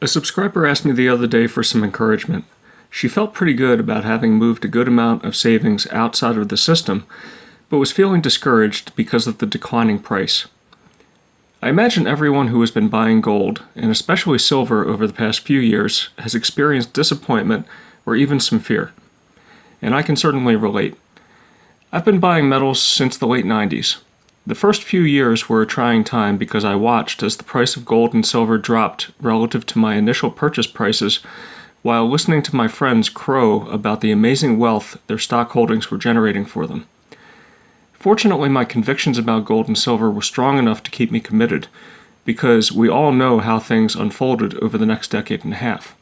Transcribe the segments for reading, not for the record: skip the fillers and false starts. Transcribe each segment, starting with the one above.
A subscriber asked me the other day for some encouragement. She felt pretty good about having moved a good amount of savings outside of the system, but was feeling discouraged because of the declining price. I imagine everyone who has been buying gold, and especially silver over the past few years, has experienced disappointment or even some fear. And I can certainly relate. I've been buying metals since the late 90s. The first few years were a trying time because I watched as the price of gold and silver dropped relative to my initial purchase prices while listening to my friends crow about the amazing wealth their stock holdings were generating for them. Fortunately, my convictions about gold and silver were strong enough to keep me committed, because we all know how things unfolded over the next decade and a half.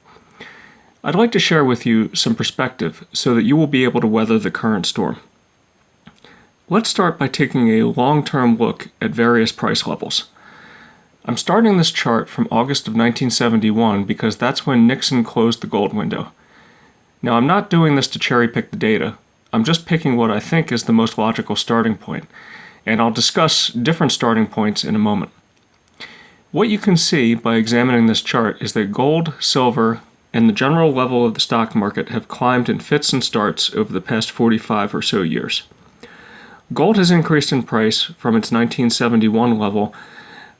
I'd like to share with you some perspective so that you will be able to weather the current storm. Let's start by taking a long-term look at various price levels. I'm starting this chart from August of 1971 because that's when Nixon closed the gold window. Now, I'm not doing this to cherry-pick the data. I'm just picking what I think is the most logical starting point, and I'll discuss different starting points in a moment. What you can see by examining this chart is that gold, silver, and the general level of the stock market have climbed in fits and starts over the past 45 or so years. Gold has increased in price from its 1971 level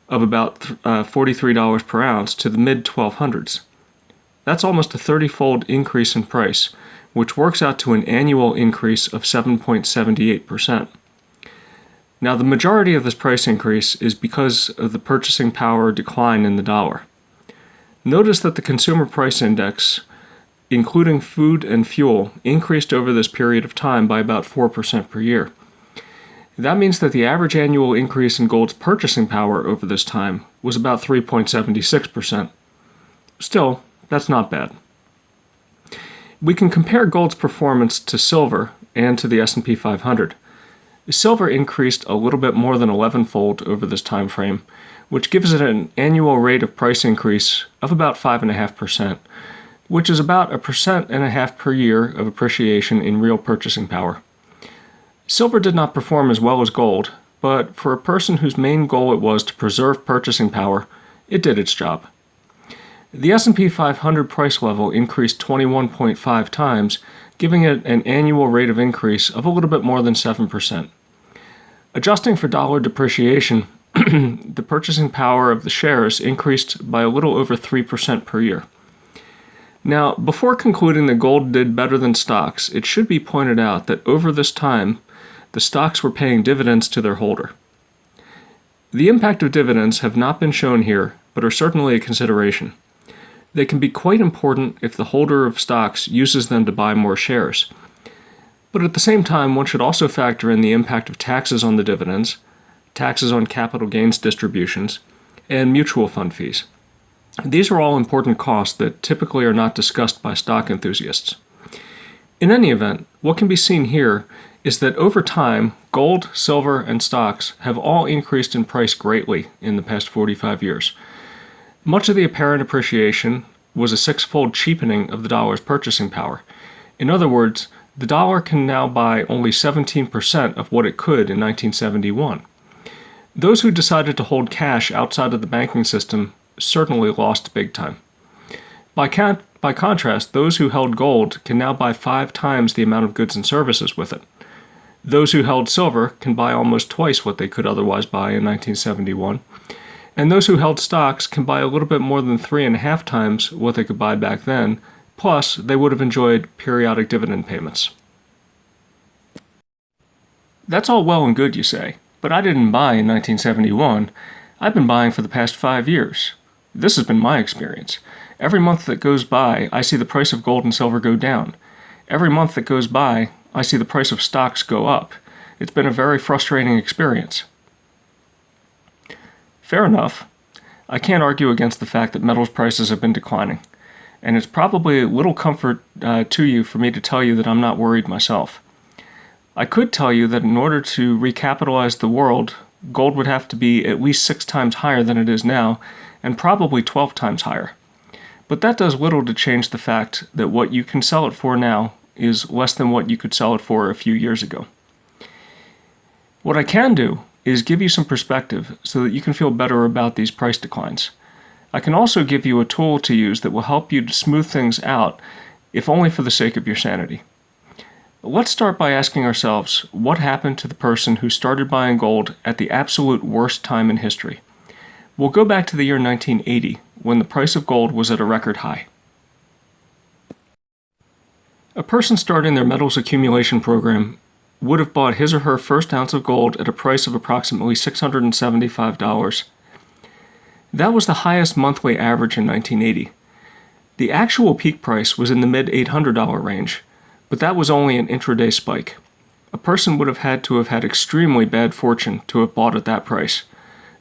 of about $43 per ounce to the mid-1200s. That's almost a 30-fold increase in price, which works out to an annual increase of 7.78%. Now, the majority of this price increase is because of the purchasing power decline in the dollar. Notice that the Consumer Price Index, including food and fuel, increased over this period of time by about 4% per year. That means that the average annual increase in gold's purchasing power over this time was about 3.76%. Still, that's not bad. We can compare gold's performance to silver and to the S&P 500. Silver increased a little bit more than 11-fold over this time frame, which gives it an annual rate of price increase of about 5.5%, which is about 1.5% per year of appreciation in real purchasing power. Silver did not perform as well as gold, but for a person whose main goal it was to preserve purchasing power, it did its job. The S&P 500 price level increased 21.5 times, giving it an annual rate of increase of a little bit more than 7%. Adjusting for dollar depreciation, the purchasing power of the shares increased by a little over 3% per year. Now, before concluding that gold did better than stocks, it should be pointed out that over this time, the stocks were paying dividends to their holder. The impact of dividends have not been shown here, but are certainly a consideration. They can be quite important if the holder of stocks uses them to buy more shares. But at the same time, one should also factor in the impact of taxes on the dividends, taxes on capital gains distributions, and mutual fund fees. These are all important costs that typically are not discussed by stock enthusiasts. In any event, what can be seen here is that over time, gold, silver, and stocks have all increased in price greatly in the past 45 years. Much of the apparent appreciation was a six-fold cheapening of the dollar's purchasing power. In other words, the dollar can now buy only 17% of what it could in 1971. Those who decided to hold cash outside of the banking system certainly lost big time. By contrast, those who held gold can now buy 5 times the amount of goods and services with it. Those who held silver can buy almost twice what they could otherwise buy in 1971. And those who held stocks can buy a little bit more than 3.5 times what they could buy back then, plus they would have enjoyed periodic dividend payments. That's all well and good, you say, but I didn't buy in 1971. I've been buying for the past 5 years. This has been my experience. Every month that goes by, I see the price of gold and silver go down. Every month that goes by, I see the price of stocks go up. It's been a very frustrating experience. Fair enough. I can't argue against the fact that metals prices have been declining, and it's probably a little comfort to you for me to tell you that I'm not worried myself. I could tell you that in order to recapitalize the world, gold would have to be at least 6 times higher than it is now, and probably 12 times higher. But that does little to change the fact that what you can sell it for now is less than what you could sell it for a few years ago. What I can do is give you some perspective so that you can feel better about these price declines. I can also give you a tool to use that will help you to smooth things out, if only for the sake of your sanity. Let's start by asking ourselves what happened to the person who started buying gold at the absolute worst time in history. We'll go back to the year 1980, when the price of gold was at a record high. A person starting their metals accumulation program would have bought his or her first ounce of gold at a price of approximately $675. That was the highest monthly average in 1980. The actual peak price was in the mid-$800 range, but that was only an intraday spike. A person would have had to have had extremely bad fortune to have bought at that price,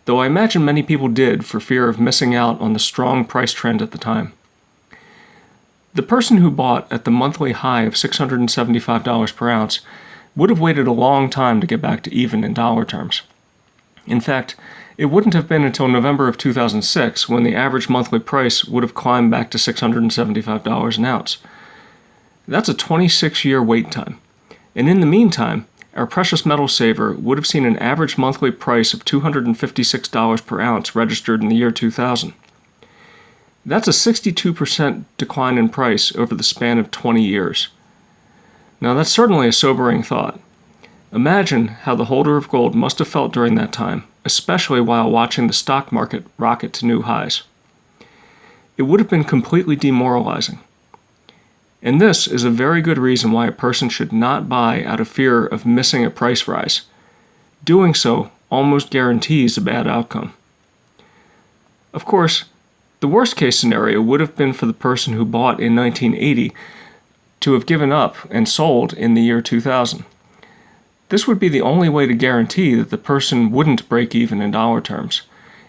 though I imagine many people did for fear of missing out on the strong price trend at the time. The person who bought at the monthly high of $675 per ounce would have waited a long time to get back to even in dollar terms. In fact, it wouldn't have been until November of 2006 when the average monthly price would have climbed back to $675 an ounce. That's a 26-year wait time. And in the meantime, our precious metal saver would have seen an average monthly price of $256 per ounce registered in the year 2000. That's a 62% decline in price over the span of 20 years. Now that's certainly a sobering thought. Imagine how the holder of gold must have felt during that time, especially while watching the stock market rocket to new highs. It would have been completely demoralizing. And this is a very good reason why a person should not buy out of fear of missing a price rise. Doing so almost guarantees a bad outcome. Of course, the worst case scenario would have been for the person who bought in 1980 to have given up and sold in the year 2000. This would be the only way to guarantee that the person wouldn't break even in dollar terms.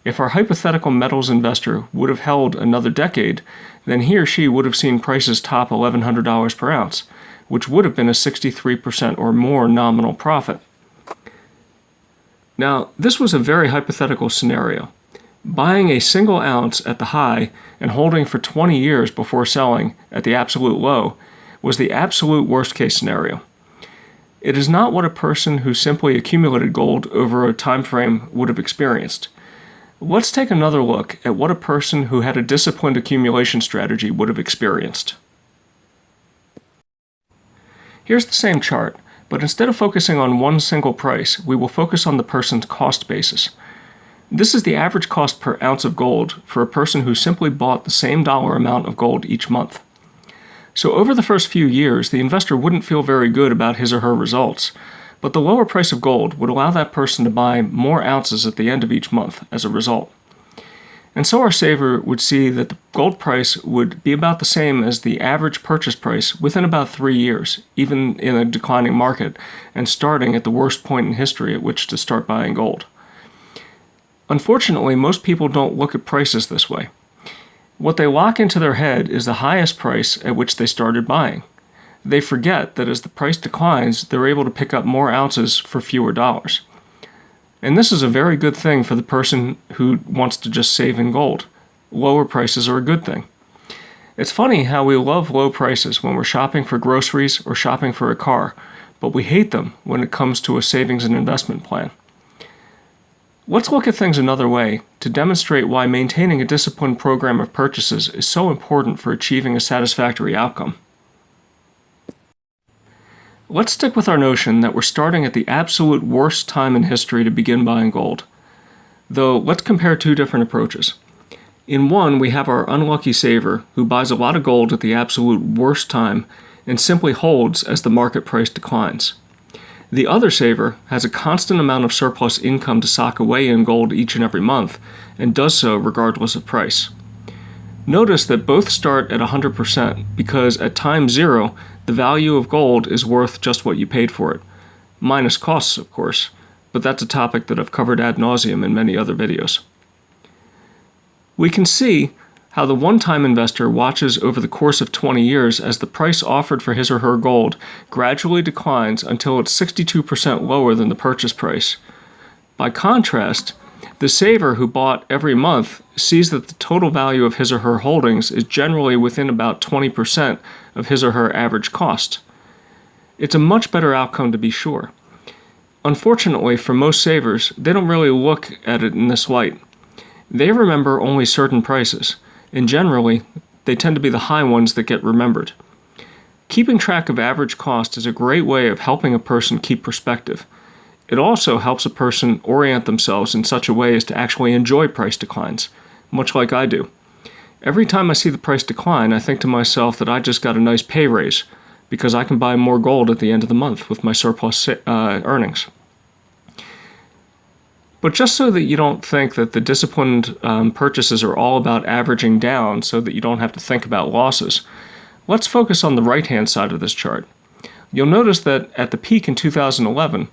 If our hypothetical metals investor would have held another decade, then he or she would have seen prices top $1,100 per ounce, which would have been a 63% or more nominal profit. Now, this was a very hypothetical scenario. Buying a single ounce at the high and holding for 20 years before selling at the absolute low was the absolute worst case scenario. It is not what a person who simply accumulated gold over a time frame would have experienced. Let's take another look at what a person who had a disciplined accumulation strategy would have experienced. Here's the same chart, but instead of focusing on one single price, we will focus on the person's cost basis. This is the average cost per ounce of gold for a person who simply bought the same dollar amount of gold each month. So over the first few years, the investor wouldn't feel very good about his or her results, but the lower price of gold would allow that person to buy more ounces at the end of each month as a result. And so our saver would see that the gold price would be about the same as the average purchase price within about 3 years, even in a declining market, and starting at the worst point in history at which to start buying gold. Unfortunately, most people don't look at prices this way. What they lock into their head is the highest price at which they started buying. They forget that as the price declines, they're able to pick up more ounces for fewer dollars. And this is a very good thing for the person who wants to just save in gold. Lower prices are a good thing. It's funny how we love low prices when we're shopping for groceries or shopping for a car, but we hate them when it comes to a savings and investment plan. Let's look at things another way to demonstrate why maintaining a disciplined program of purchases is so important for achieving a satisfactory outcome. Let's stick with our notion that we're starting at the absolute worst time in history to begin buying gold. Though, let's compare two different approaches. In one, we have our unlucky saver who buys a lot of gold at the absolute worst time and simply holds as the market price declines. The other saver has a constant amount of surplus income to sock away in gold each and every month, and does so regardless of price. Notice that both start at 100% because at time zero, the value of gold is worth just what you paid for it. Minus costs, of course, but that's a topic that I've covered ad nauseum in many other videos. We can see how the one-time investor watches over the course of 20 years as the price offered for his or her gold gradually declines until it's 62% lower than the purchase price. By contrast, the saver who bought every month sees that the total value of his or her holdings is generally within about 20% of his or her average cost. It's a much better outcome to be sure. Unfortunately, for most savers, they don't really look at it in this light. They remember only certain prices, and generally, they tend to be the high ones that get remembered. Keeping track of average cost is a great way of helping a person keep perspective. It also helps a person orient themselves in such a way as to actually enjoy price declines, much like I do. Every time I see the price decline, I think to myself that I just got a nice pay raise because I can buy more gold at the end of the month with my surplus earnings. But just so that you don't think that the disciplined purchases are all about averaging down so that you don't have to think about losses, let's focus on the right-hand side of this chart. You'll notice that at the peak in 2011,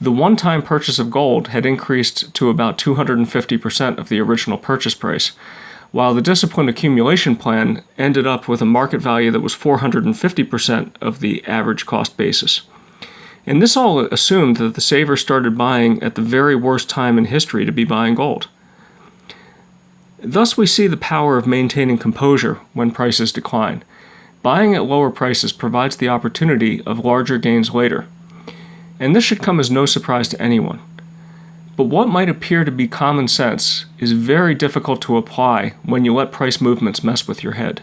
the one-time purchase of gold had increased to about 250% of the original purchase price, while the disciplined accumulation plan ended up with a market value that was 450% of the average cost basis. And this all assumed that the saver started buying at the very worst time in history to be buying gold. Thus we see the power of maintaining composure when prices decline. Buying at lower prices provides the opportunity of larger gains later. And this should come as no surprise to anyone. But what might appear to be common sense is very difficult to apply when you let price movements mess with your head.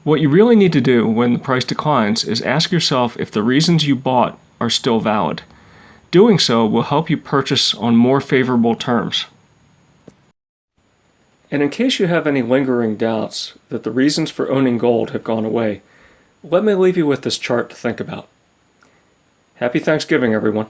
What you really need to do when the price declines is ask yourself if the reasons you bought are still valid. Doing so will help you purchase on more favorable terms. And in case you have any lingering doubts that the reasons for owning gold have gone away, let me leave you with this chart to think about. Happy Thanksgiving, everyone.